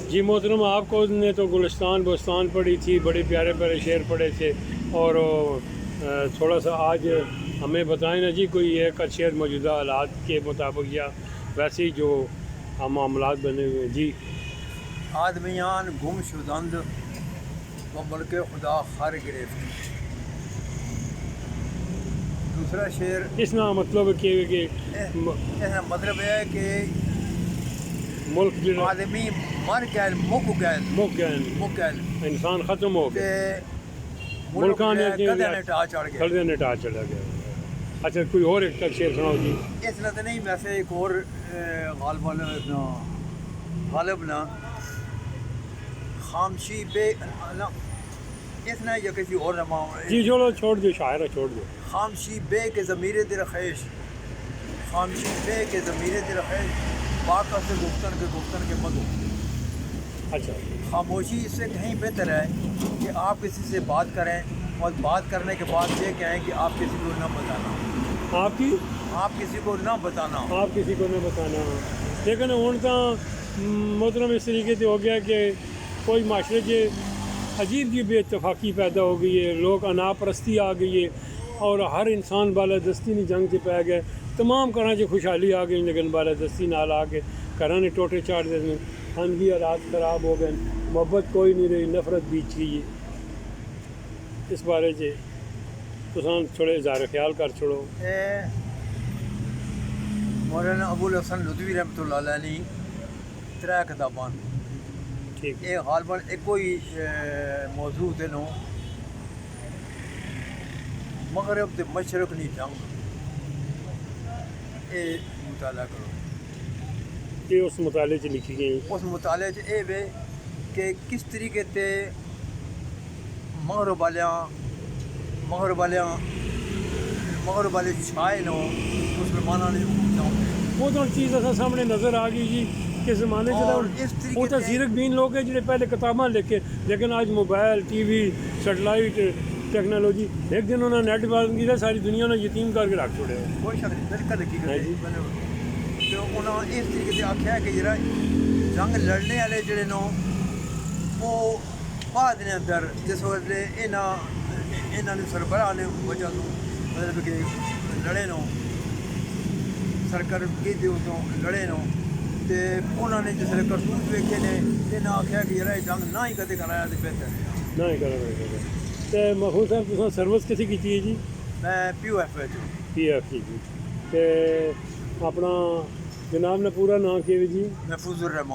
جی محترم، آپ کو نے تو گلستان بستان پڑھی تھی، بڑے پیارے پیارے شعر پڑھے تھے، اور تھوڑا سا آج ہمیں بتائیں نا جی کوئی ایک شعر موجودہ حالات کے مطابق یا ویسے ہی جو معاملات بنے ہوئے ہیں جی۔ آدمیان گم شدند و ملک خدا خر گرفت۔ دوسرا شعر اس کا مطلب کہ مطلب ہے کہ ملک آدمی مر گئے، مک گئے، انسان ختم ہو گئے، ملکان کدے ٹا چڑھ گئے، کدے نے ٹا چڑھ گیا۔ اچھا کوئی اور ایک شعر سناؤ جی۔ اس لئے نہیں، ویسے ایک اور غالب نا خامشی بے اس نے یا کسی اور نما جی چھوڑو، چھوڑ دو شاعرہ، چھوڑ دو۔ خامشی بے کے ضمیر درخیش، خامشی بے کے ضمیر درخیش، باقا سے گفتن کے مدو۔ اچھا، خاموشی اس سے کہیں بہتر ہے کہ آپ کسی سے بات کریں اور بات کرنے کے بعد یہ کہیں کہ آپ کسی کو نہ بتانا، آپ کسی کو نہ بتانا، آپ کسی کو نہ بتانا۔ لیکن ہوں تو محترم اس طریقے سے ہو گیا کہ کوئی معاشرے کے عجیب کی بے اتفاقی پیدا ہو گئی ہے، لوگ انا پرستی آ گئی ہے، اور ہر انسان بالادستی نہیں جنگ سے پی گئے، تمام گھراں چ خوشحالی آ گئی لیکن بالادستی نال آ کے گھراں نے ٹوٹے چاڑ دے، خاندگی حالات خراب ہو گئے، محبت کوئی نہیں رہی، نفرت بیچ گئی ہے۔ اس بارے سے تساں تھوڑے اظہار خیال کر چھوڑو۔ مولانا ابو الحسن لدھوی رحمۃ اللہ علیہ نے 3 کتاباں، ٹھیک ہے، یہ غالباً ایک ہی موضوع تے نو مغرب تے مشرق نہیں جنگ، یہ مطالعہ کرو۔ یہ اس مطالعے سے لکھی گئی۔ اس مطالعے چ یہ وے کہ کس طریقے تے مغرب والے چھائے نو مسلمانوں نے وہ تو چیز اصل سامنے نظر آ گئی جی کہ زمانے سے وہ تو زیرک بین لوگ ہیں جنہیں پہلے کتاباں لکھے، لیکن آج mobile, T V, satellite technology, ایک دن انہوں نے نیٹ بند کیا، ساری دنیا نے یتیم کر کے رکھ چھوڑے۔ کوئی شک نہیں، بالکل حقیقت تو انہوں نے اس طریقے سے آخیا کہ جڑا جنگ لڑنے والے جڑے نو وہ بعد نے اندر جس ویلے انہوں نے سربراہ نے وجہ تو مطلب کہ لڑے نو سرکردگی دے اتوں لڑے نو تے انہوں نے جس کرتوت ویکھے نے انہیں آخیا کہ یہ جنگ نہ ہی کدے کرایا تو بہتر ہے، نہ ہی کرنا۔ تو محفوظ صاحب تساں سروس کسی کی ہے جی؟ میں POF پی ایف کی جی۔ تے اپنا جناب نے پورا نام کیا جی؟ محفوظ الرحمان۔